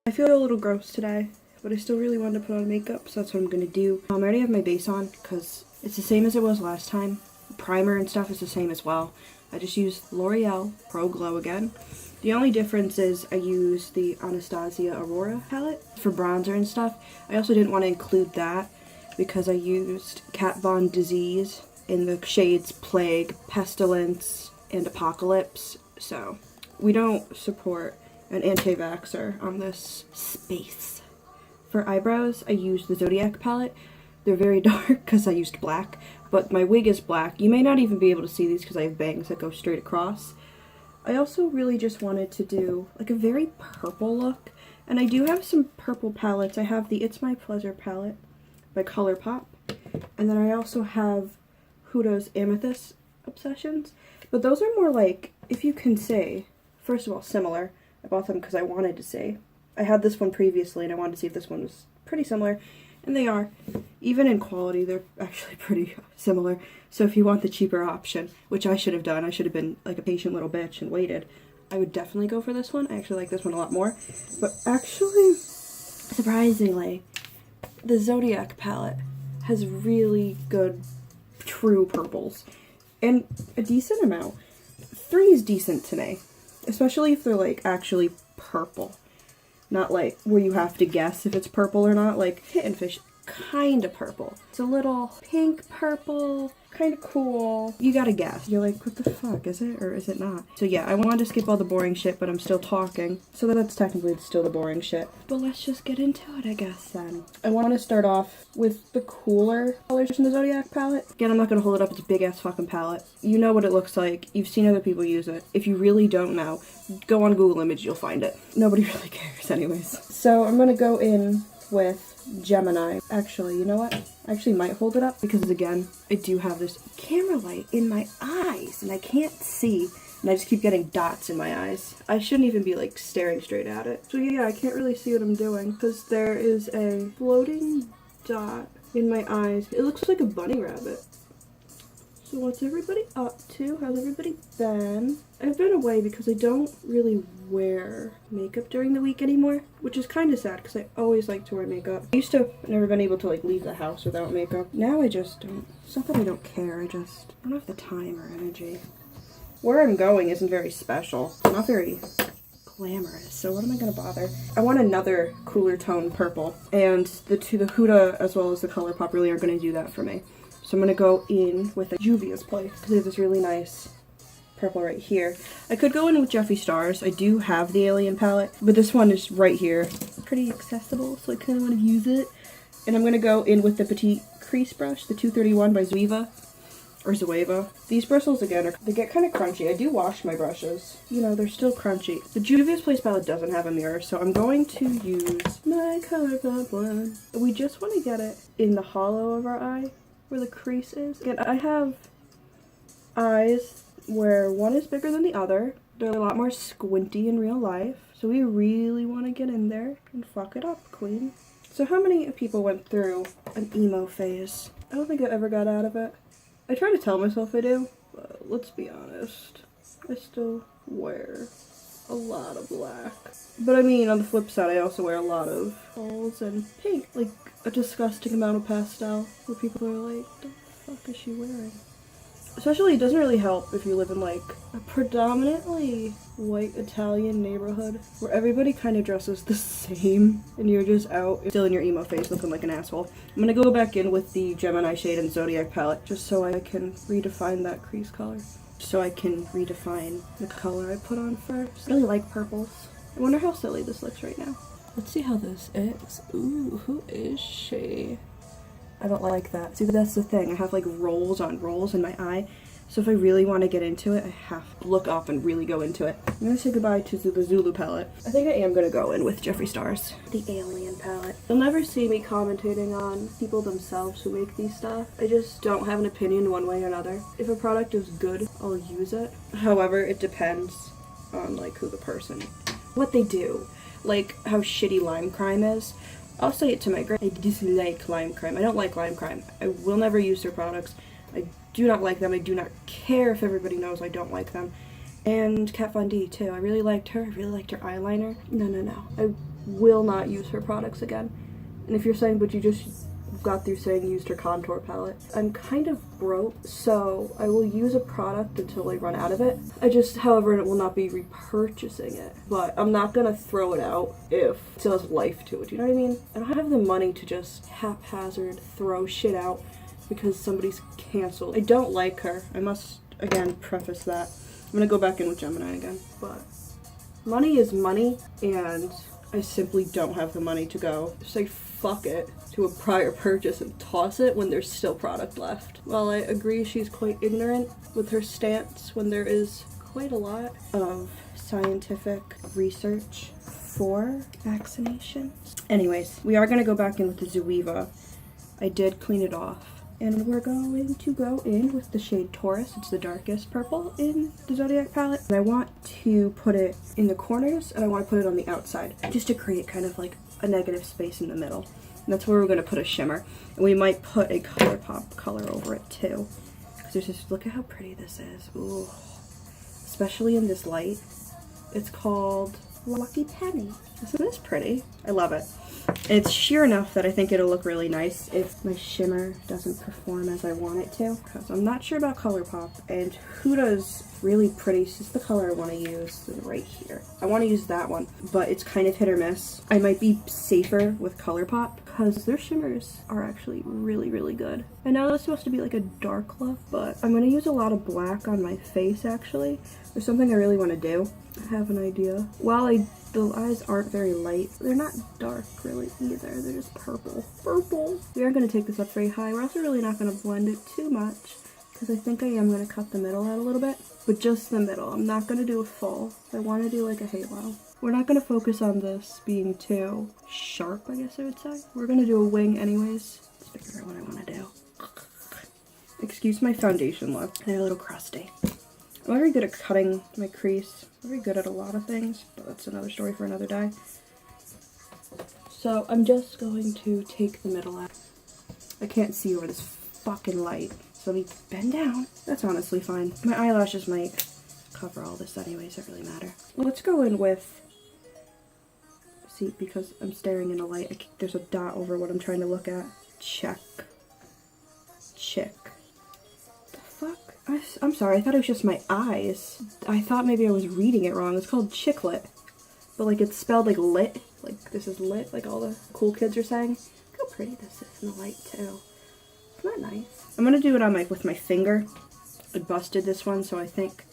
I feel a little gross today, but I still really wanted to put on makeup, so that's what I'm gonna do. I already have my base on because it's the same as it was last time. Primer and stuff is the same as well. I just used L'Oreal Pro Glow again. The only difference is I used the Anastasia Aurora palette for bronzer and stuff. I also didn't want to include that because I used Kat Von Disease in the shades Plague, Pestilence, and Apocalypse. So we don't support an anti-vaxxer on this space. For eyebrows, I used the Zodiac palette. They're very dark because I used black, but my wig is black. You may not even be able to see these because I have bangs that go straight across. I also really just wanted to do like a very purple look, and I do have some purple palettes. I have the It's My Pleasure palette by Colourpop, and then I also have Huda's Amethyst Obsessions, but those are more like, if you can say, first of all, similar. I bought them because I wanted to say. I had this one previously and I wanted to see if this one was pretty similar, and they are. Even in quality, they're actually pretty similar. So if you want the cheaper option, which I should have done, I should have been like a patient little bitch and waited, I would definitely go for this one. I actually like this one a lot more. But actually, surprisingly, the Zodiac palette has really good true purples and a decent amount. 3 is decent to me, especially if they're like actually purple. Not like where you have to guess if it's purple or not, like Hidden Fish, kind of purple. It's a little pink purple, kind of cool. You gotta guess. You're like, what the fuck, is it or is it not? So yeah, I wanted to skip all the boring shit, but I'm still talking. So that's technically still the boring shit. But let's just get into it, I guess, then. I want to start off with the cooler colors in the Zodiac palette. Again, I'm not gonna hold it up, it's a big ass fucking palette. You know what it looks like. You've seen other people use it. If you really don't know, go on Google Image, you'll find it. Nobody really cares anyways. So I'm gonna go in with Gemini. Actually, you know what? I actually might hold it up because, again, I do have this camera light in my eyes and I can't see, and I just keep getting dots in my eyes. I shouldn't even be like staring straight at it. So yeah, I can't really see what I'm doing because there is a floating dot in my eyes. It looks like a bunny rabbit. So what's everybody up to? How's everybody been? I've been away because I don't really wear makeup during the week anymore, which is kind of sad because I always like to wear makeup. I used to have never been able to like leave the house without makeup. Now I just don't. It's not that I don't care, I don't have the time or energy. Where I'm going isn't very special. It's not very glamorous, so what am I gonna bother? I want another cooler tone purple, and the Huda as well as the Colourpop really are gonna do that for me. So I'm going to go in with a Juvia's Place because they have this really nice purple right here. I could go in with Jeffree Stars. I do have the Alien palette, but this one is right here. Pretty accessible, so I kind of want to use it. And I'm going to go in with the Petite Crease Brush, the 231 by Zueva, or Zoeva. These bristles, again, they get kind of crunchy. I do wash my brushes. You know, they're still crunchy. The Juvia's Place palette doesn't have a mirror, so I'm going to use my Colourpop one. We just want to get it in the hollow of our eye, where the crease is. Again, I have eyes where one is bigger than the other. They're a lot more squinty in real life. So we really want to get in there and fuck it up, queen. So how many people went through an emo phase? I don't think I ever got out of it. I try to tell myself I do, but let's be honest. I still wear a lot of black. But I mean, on the flip side, I also wear a lot of falls and pink. Like, a disgusting amount of pastel where people are like, what the fuck is she wearing? Especially, it doesn't really help if you live in like a predominantly white Italian neighborhood where everybody kind of dresses the same and you're just out still in your emo face looking like an asshole. I'm gonna go back in with the Gemini shade and Zodiac palette just so I can redefine that crease color. So I can redefine the color I put on first. I really like purples. I wonder how silly this looks right now. Let's see how this is. Ooh, who is she? I don't like that. See, that's the thing. I have like rolls on rolls in my eye. So if I really want to get into it, I have to look up and really go into it. I'm going to say goodbye to the Zulu palette. I think I am going to go in with Jeffree Stars. The Alien palette. You'll never see me commentating on people themselves who make these stuff. I just don't have an opinion one way or another. If a product is good, I'll use it. However, it depends on like who the person, what they do. Like how shitty Lime Crime is. I'll say it to my grave. I dislike Lime Crime. I don't like Lime Crime. I will never use their products. I do not like them. I do not care if everybody knows I don't like them. And Kat Von D too. I really liked her. I really liked her eyeliner. No. I will not use her products again. And if you're saying, but you just got through saying you used her contour palette, I'm kind of broke, so I will use a product until I run out of it. However, it will not be repurchasing it. But I'm not gonna throw it out if it still has life to it, you know what I mean? I don't have the money to just haphazard throw shit out because somebody's canceled. I don't like her. I must, again, preface that. I'm gonna go back in with Gemini again. But money is money, and I simply don't have the money to go say fuck it to a prior purchase and toss it when there's still product left. While I agree she's quite ignorant with her stance when there is quite a lot of scientific research for vaccinations. Anyways, we are gonna go back in with the Zoeva. I did clean it off. And we're going to go in with the shade Taurus. It's the darkest purple in the Zodiac palette. And I want to put it in the corners, and I want to put it on the outside, just to create kind of like a negative space in the middle. And that's where we're going to put a shimmer. And we might put a Colourpop color over it too. Because there's this, look at how pretty this is. Ooh. Especially in this light. It's called Lucky Penny. Isn't this pretty? I love it. And it's sheer enough that I think it'll look really nice if my shimmer doesn't perform as I want it to. Because I'm not sure about Colourpop, and Huda's really pretty. It's just the color I want to use right here. I want to use that one, but it's kind of hit or miss. I might be safer with Colourpop because their shimmers are actually really, really good. I know it's supposed to be like a dark look, but I'm going to use a lot of black on my face actually. There's something I really want to do. I have an idea. While the eyes aren't very light, they're not dark really either. They're just purple. Purple! We are going to take this up very high. We're also really not going to blend it too much because I think I am going to cut the middle out a little bit. But just the middle. I'm not going to do a full. I want to do like a halo. We're not going to focus on this being too sharp, I guess I would say. We're going to do a wing anyways. Let's figure out what I want to do. Excuse my foundation look. They're a little crusty. I'm very good at cutting my crease. I'm very good at a lot of things, but that's another story for another day. So I'm just going to take the middle out. I can't see over this fucking light, so let me bend down. That's honestly fine. My eyelashes might cover all this anyways, it doesn't really matter. Well, let's go in with, see, because I'm staring in a light, there's a dot over what I'm trying to look at. Check. I'm sorry, I thought it was just my eyes. I thought maybe I was reading it wrong. It's called Chicklet. But like it's spelled like lit. Like this is lit, like all the cool kids are saying. Look how pretty this is in the light too. Isn't that nice? I'm gonna do it on with my finger. I busted this one, so I think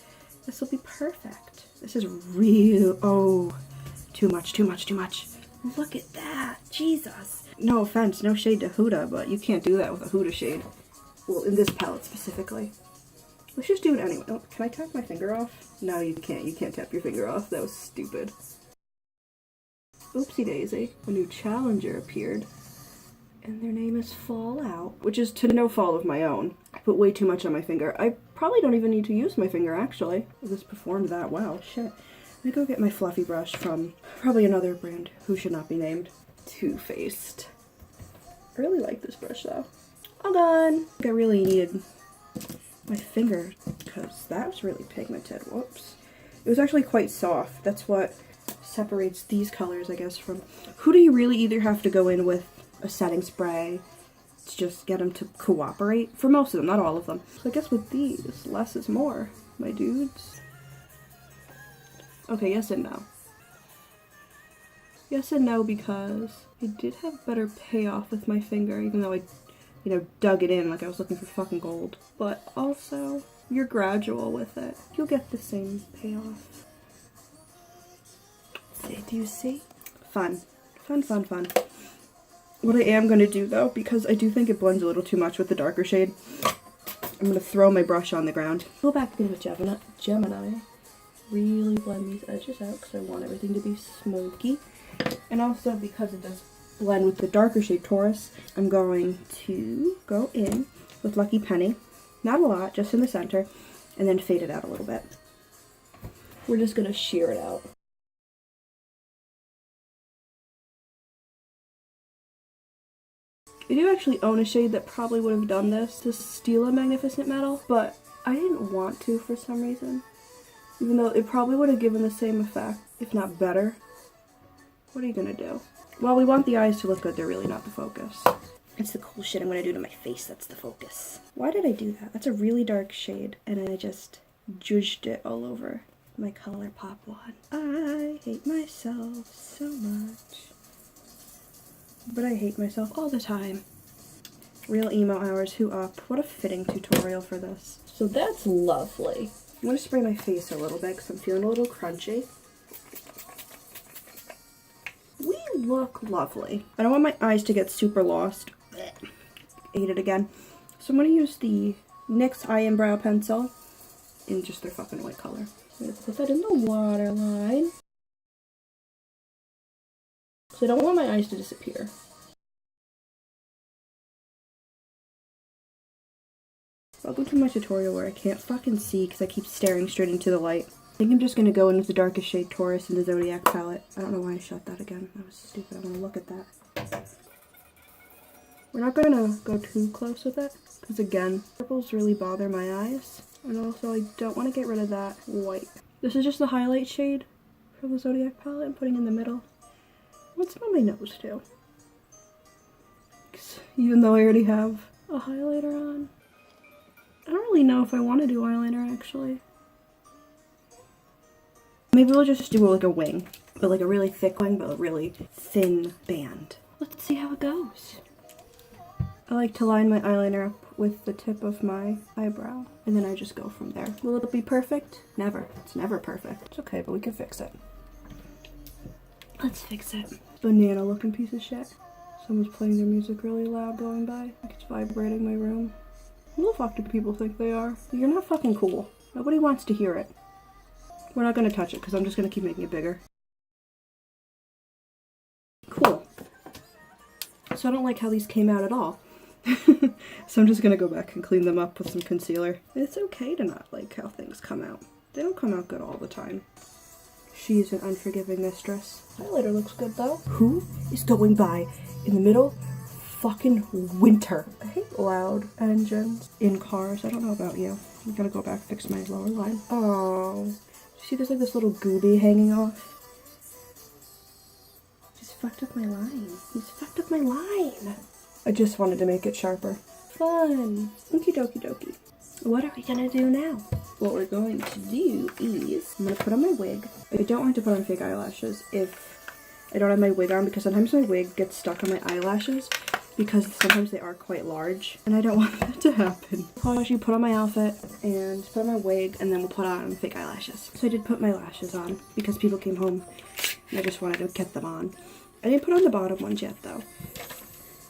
this will be perfect. This is real, oh, too much. Look at that, Jesus. No offense, no shade to Huda, but you can't do that with a Huda shade. Well, in this palette specifically. Let's just do it anyway. Oh, can I tap my finger off? No, you can't. You can't tap your finger off. That was stupid. Oopsie daisy. A new challenger appeared. And their name is Fallout, which is to no fault of my own. I put way too much on my finger. I probably don't even need to use my finger, actually. This performed that well. Shit. Let me go get my fluffy brush from probably another brand who should not be named. Too Faced. I really like this brush, though. All done. I think I really needed my finger because that was really pigmented. Whoops. It was actually quite soft. That's what separates these colors, I guess, from... Who do you really either have to go in with a setting spray to just get them to cooperate? For most of them, not all of them. So I guess with these, less is more, my dudes. Okay, yes and no. Yes and no because I did have better payoff with my finger, even though I dug it in like I was looking for fucking gold. But also, you're gradual with it. You'll get the same payoff. See, do you see? Fun. Fun. What I am going to do, though, because I do think it blends a little too much with the darker shade, I'm going to throw my brush on the ground. Go back in with Gemini. Really blend these edges out because I want everything to be smoky. And also because it does blend with the darker shade Taurus, I'm going to go in with Lucky Penny. Not a lot, just in the center, and then fade it out a little bit. We're just going to sheer it out. I do actually own a shade that probably would have done this, Stila Magnificent Metal, but I didn't want to for some reason. Even though it probably would have given the same effect, if not better. What are you gonna do? Well, we want the eyes to look good. They're really not the focus. It's the cool shit I'm gonna do to my face that's the focus. Why did I do that? That's a really dark shade, and I just judged it all over my Colourpop wand. I hate myself so much. But I hate myself all the time. Real emo hours, who up? What a fitting tutorial for this. So that's lovely. I'm gonna spray my face a little bit because I'm feeling a little crunchy. We look lovely. I don't want my eyes to get super lost. Ate it again. So I'm gonna use the NYX Eye and Brow Pencil in just their fucking white color. I'm gonna put that in the waterline. So I don't want my eyes to disappear. Welcome to my tutorial where I can't fucking see because I keep staring straight into the light. I think I'm just going to go in with the darkest shade Taurus in the Zodiac palette. I don't know why I shut that again. That was stupid. I'm going to look at that. We're not going to go too close with it because, again, purples really bother my eyes. And also, I don't want to get rid of that white. This is just the highlight shade from the Zodiac palette I'm putting in the middle. What's on my nose too? Even though I already have a highlighter on. I don't really know if I want to do eyeliner, actually. Maybe we'll just do like a wing, but like a really thick wing, but a really thin band. Let's see how it goes. I like to line my eyeliner up with the tip of my eyebrow, and then I just go from there. Will it be perfect? Never. It's never perfect. It's okay, but we can fix it. Let's fix it. Banana looking piece of shit. Someone's playing their music really loud going by. Like it's vibrating my room. Who the fuck do people think they are? You're not fucking cool. Nobody wants to hear it. We're not gonna touch it because I'm just gonna keep making it bigger. Cool. So I don't like how these came out at all. So I'm just gonna go back and clean them up with some concealer. It's okay to not like how things come out. They don't come out good all the time. She's an unforgiving mistress. Highlighter looks good though. Who is going by in the middle fucking winter? I hate loud engines in cars. I don't know about you. I'm gonna go back and fix my lower line. Oh. See, there's like this little gooby hanging off. He's fucked up my line. He's fucked up my line. I just wanted to make it sharper. Fun. Okie dokie dokie. What are we gonna do now? What we're going to do is I'm gonna put on my wig. I don't want to put on fake eyelashes if I don't have my wig on because sometimes my wig gets stuck on my eyelashes because sometimes they are quite large and I don't want that to happen. I'll actually put on my outfit and put on my wig and then we'll put on fake eyelashes. So I did put my lashes on because people came home and I just wanted to get them on. I didn't put on the bottom ones yet though.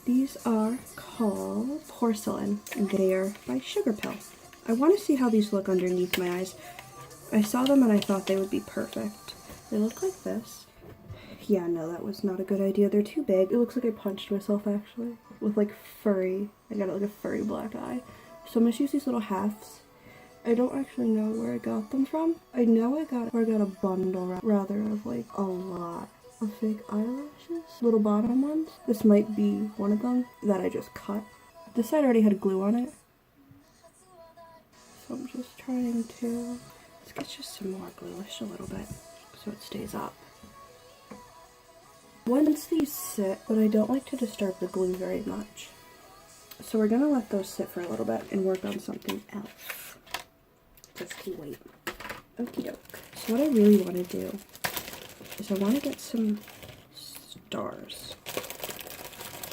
These are called Porcelain and Glitter by Sugar Pill. I want to see how these look underneath my eyes. I saw them and I thought they would be perfect. They look like this. Yeah, no, that was not a good idea. They're too big. It looks like I punched myself actually. With like furry, I got like a furry black eye. So I'm going to use these little halves. I don't actually know where I got them from. I know I got a bundle rather of like a lot of fake eyelashes. Little bottom ones. This might be one of them that I just cut. This side already had glue on it. So I'm just trying to, let's get just some more glue, just a little bit, so it stays up. Once these sit, but I don't like to disturb the glue very much. So we're gonna let those sit for a little bit and work on something else. Just wait. Okie doke. So what I really want to do is I want to get some stars.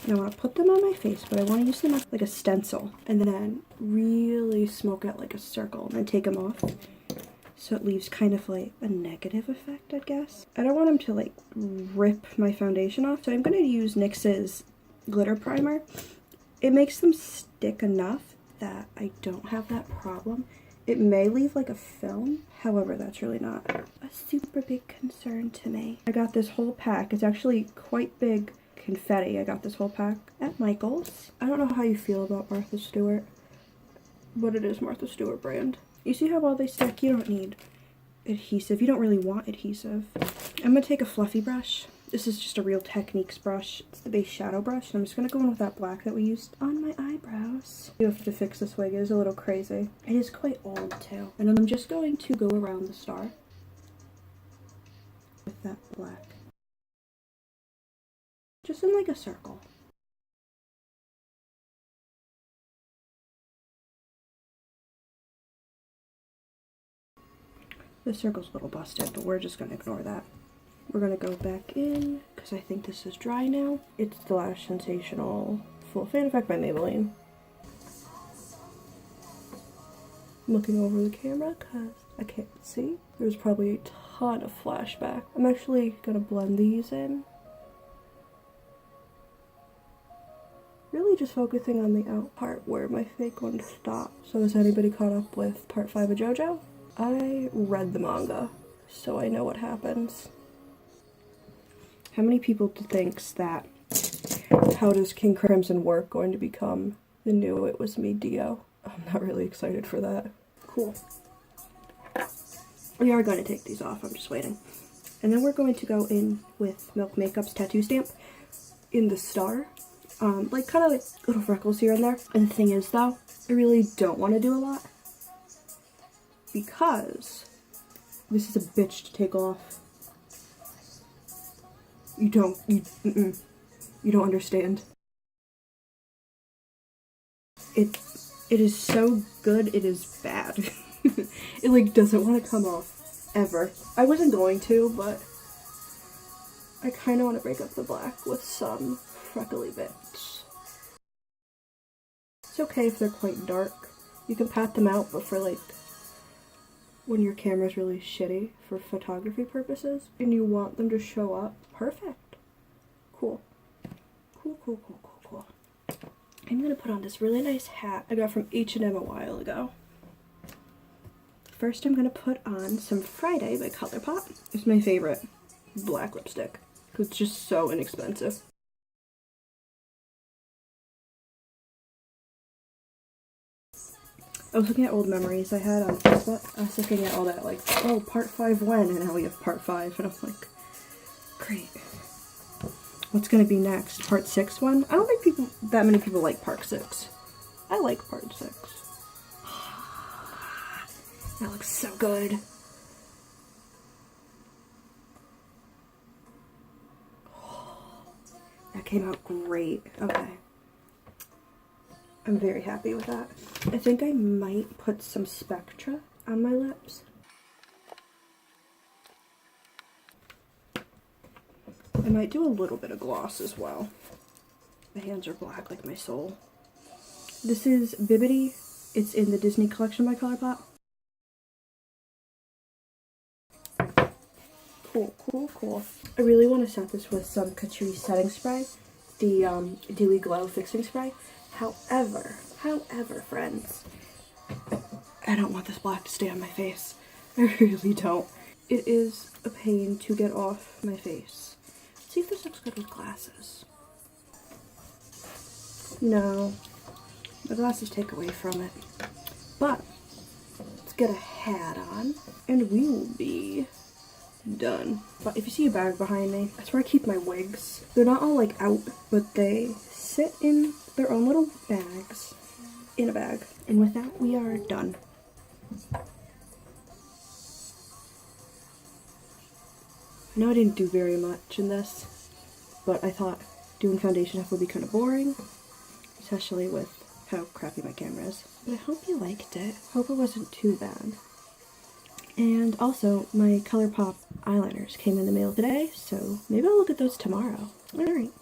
And I want to put them on my face, but I want to use them as like a stencil. And then really smoke out like a circle and then take them off. So it leaves kind of like a negative effect, I guess. I don't want them to like rip my foundation off. So I'm going to use NYX's glitter primer. It makes them stick enough that I don't have that problem. It may leave like a film. However, that's really not a super big concern to me. I got this whole pack. It's actually quite big. Confetti. I got this whole pack at Michael's. I don't know how you feel about Martha Stewart, but it is Martha Stewart brand. You see how well they stick? You don't need adhesive. You don't really want adhesive. I'm gonna take a fluffy brush This is just a Real Techniques brush. It's the base shadow brush, and I'm just going to go in with that black that we used on my eyebrows. You have to fix this wig. It is a little crazy. It is quite old, too. And then I'm just going to go around the star with that black. Just in like a circle. The circle's a little busted, but we're just going to ignore that. We're going to go back in, because I think this is dry now. It's the Lash Sensational Full Fan Effect by Maybelline. I'm looking over the camera because I can't see. There's probably a ton of flashback. I'm actually going to blend these in. Really just focusing on the out part where my fake one stopped. So is anybody caught up with part 5 of JoJo? I read the manga, so I know what happens. How many people thinks that How Does King Crimson Work going to become the new It Was Me Dio? I'm not really excited for that. Cool. We are going to take these off, I'm just waiting. And then we're going to go in with Milk Makeup's Tattoo Stamp in the star. Like kind of like little freckles here and there. And the thing is though, I really don't want to do a lot, because this is a bitch to take off. You don't understand. It is so good, it is bad. It like doesn't want to come off ever. I wasn't going to, but I kind of want to break up the black with some freckly bits. It's okay if they're quite dark. You can pat them out, but for like when your camera's really shitty for photography purposes and you want them to show up, perfect. Cool. Cool. I'm gonna put on this really nice hat I got from H&M a while ago. First I'm gonna put on some Friday by Colourpop. It's my favorite black lipstick because it's just so inexpensive. I was looking at old memories I had on Facebook. I was looking at all that, like, oh, part 5 when? And now we have part 5. And I'm like, great. What's going to be next? Part 6 one? I don't think that many people like part 6. I like part 6. That looks so good. That came out great. Okay. I'm very happy with that. I think I might put some Spectra on my lips. I might do a little bit of gloss as well. My hands are black like my soul. This is Bibbidi. It's in the Disney collection by Colourpop. Cool. I really want to set this with some Catrice setting spray, the Dewy Glow fixing spray. However, friends, I don't want this black to stay on my face. I really don't. It is a pain to get off my face. Let's see if this looks good with glasses. No, the glasses take away from it. But let's get a hat on, and we will be done. But if you see a bag behind me, that's where I keep my wigs. They're not all like out, but they sit in their own little bags in a bag. And with that, we are done. I know I didn't do very much in this, but I thought doing foundation would be kind of boring, especially with how crappy my camera is. But I hope you liked it. Hope it wasn't too bad. And also, my Colourpop eyeliners came in the mail today, so maybe I'll look at those tomorrow. Alright.